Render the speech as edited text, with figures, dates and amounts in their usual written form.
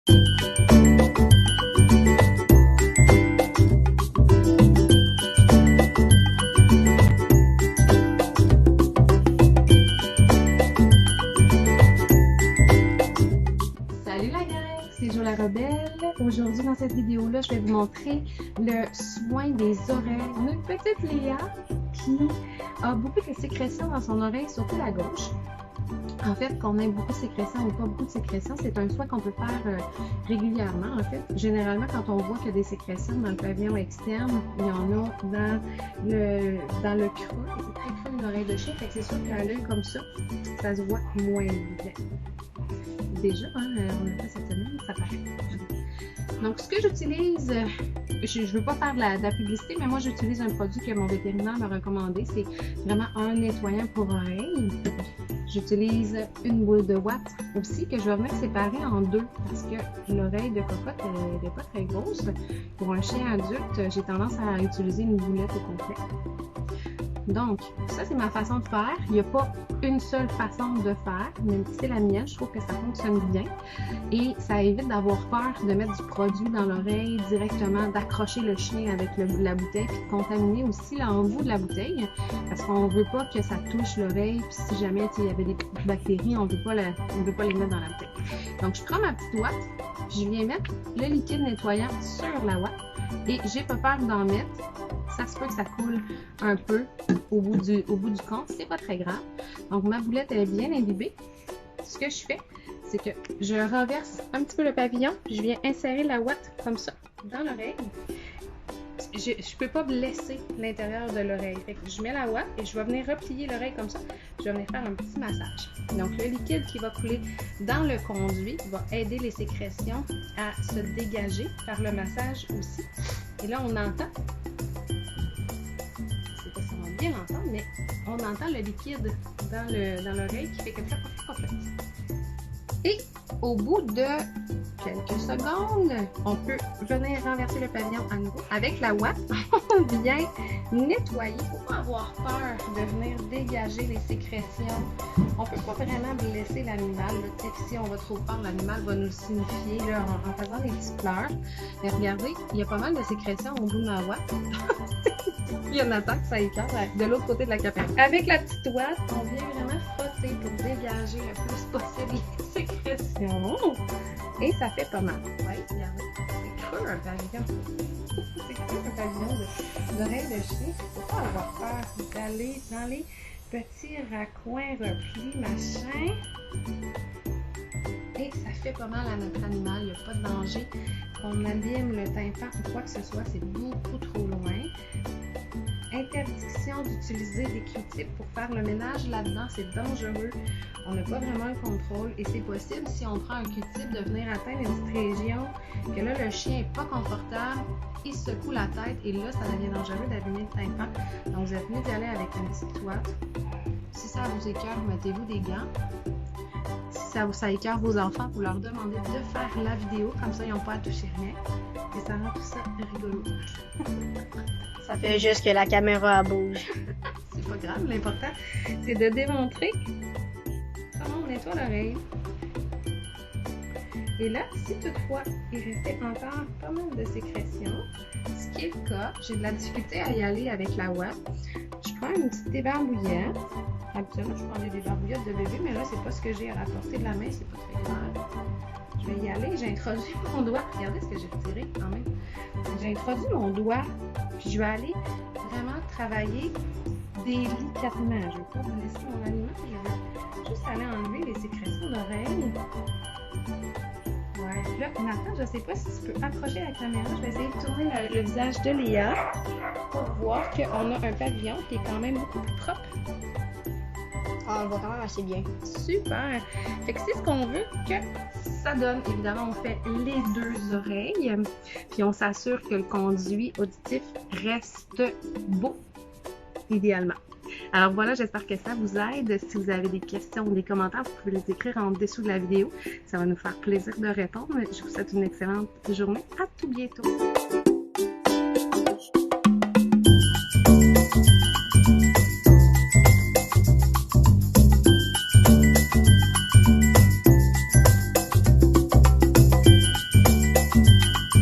Salut la gang, c'est Jo la Rebelle. Aujourd'hui dans cette vidéo-là, je vais vous montrer le soin des oreilles d'une petite Léa qui a beaucoup de sécrétions dans son oreille, surtout la gauche. En fait, qu'on ait beaucoup de sécrétions ou pas beaucoup de sécrétions, c'est un soin qu'on peut faire régulièrement. En fait, généralement, quand on voit qu'il y a des sécrétions dans le pavillon externe, il y en a dans le creux. C'est très creux une oreille de chien, fait que c'est sûr qu'à l'œil comme ça se voit moins bien. Déjà, hein, on l'a fait cette semaine, ça paraît. Donc, ce que j'utilise, je ne veux pas faire de la publicité, mais moi, j'utilise un produit que mon vétérinaire m'a recommandé. C'est vraiment un nettoyant pour oreilles. J'utilise une boule de Watt aussi, que je vais venir séparer en deux, parce que l'oreille de cocotte, elle n'est pas très grosse. Pour un chien adulte, j'ai tendance à utiliser une boulette au complet. Donc, ça, c'est ma façon de faire. Il n'y a pas une seule façon de faire, mais c'est la mienne. Je trouve que ça fonctionne bien. Et ça évite d'avoir peur de mettre du produit dans l'oreille directement, d'accrocher le chien avec la bouteille, puis de contaminer aussi l'embout de la bouteille, parce qu'on ne veut pas que ça touche l'oreille, puis si jamais il y avait des petites bactéries, on ne veut pas les mettre dans la bouteille. Donc, je prends ma petite ouate, je viens mettre le liquide nettoyant sur la ouate, et j'ai pas peur d'en mettre. Ça se peut que ça coule un peu au bout du compte, c'est pas très grave. Donc ma boulette elle est bien imbibée. Ce que je fais, c'est que je renverse un petit peu le pavillon, puis je viens insérer la ouate comme ça dans l'oreille. Je peux pas blesser l'intérieur de l'oreille. Fait que je mets la ouate et je vais venir replier l'oreille comme ça. Je vais venir faire un petit massage. Donc le liquide qui va couler dans le conduit va aider les sécrétions à se dégager par le massage aussi. Et là on entend, je sais pas si on va bien l'entendre, mais on entend le liquide dans l'oreille qui fait comme ça. Et au bout de quelques secondes, on peut venir renverser le pavillon à nouveau. Avec la ouate, on vient nettoyer. Il ne faut pas avoir peur de venir dégager les sécrétions. On ne peut pas vraiment blesser l'animal. Si on va trop fort, l'animal va nous le signifier là, en faisant des petites pleurs. Mais regardez, il y a pas mal de sécrétions au bout de ma ouate. Il y en a tant que ça écarte de l'autre côté de la capelle. Avec la petite ouate, on vient vraiment frotter pour dégager le plus possible les sécrétions. Et ça fait pas mal. Oui, regardez. C'est creux un pavillon. C'est creux un pavillon d'oreille de chien. Il ne faut pas avoir peur d'aller dans les petits raccoins replis, machin. Et ça fait pas mal à notre animal. Il n'y a pas de danger qu'on abîme le tympan ou quoi que ce soit. C'est beaucoup trop loin. Interdiction d'utiliser des Q-tips pour faire le ménage là-dedans, c'est dangereux. On n'a pas vraiment le contrôle et c'est possible si on prend un Q-tip de venir atteindre une petite région que là le chien n'est pas confortable, il se secoue la tête et là ça devient dangereux d'abîmer le tympan. Donc vous êtes mieux d'y aller avec une petite ouate. Si ça vous écoeure, mettez-vous des gants. Si ça écoeure vos enfants, vous leur demandez de faire la vidéo, comme ça ils n'ont pas à toucher rien. Et ça rend tout ça rigolo. Ça fait juste que la caméra bouge. C'est pas grave, l'important c'est de démontrer comment on nettoie l'oreille. Et là, si toutefois il restait encore pas mal de sécrétions, ce qui est le cas, j'ai de la difficulté à y aller avec la ouate, je prends une petite débarbouillette. Habituellement, je prends des débarbouillettes de bébé, mais là, c'est pas ce que j'ai à la portée de la main, c'est pas très grave. Je vais y aller, j'introduis mon doigt. Regardez ce que j'ai retiré quand même. J'introduis mon doigt, puis je vais aller vraiment travailler délicatement. Je ne vais pas vous laisser mon animal, je vais juste aller enlever les sécrétions d'oreille. Ouais, là, Nathan, je ne sais pas si tu peux accrocher la caméra. Je vais essayer de tourner le visage de Léa pour voir qu'on a un pavillon qui est quand même beaucoup plus propre. Ah, on le voit quand même assez bien. Super! Fait que c'est ce qu'on veut que ça donne. Évidemment, on fait les deux oreilles, puis on s'assure que le conduit auditif reste beau, idéalement. Alors voilà, j'espère que ça vous aide. Si vous avez des questions ou des commentaires, vous pouvez les écrire en dessous de la vidéo. Ça va nous faire plaisir de répondre. Je vous souhaite une excellente journée. À tout bientôt!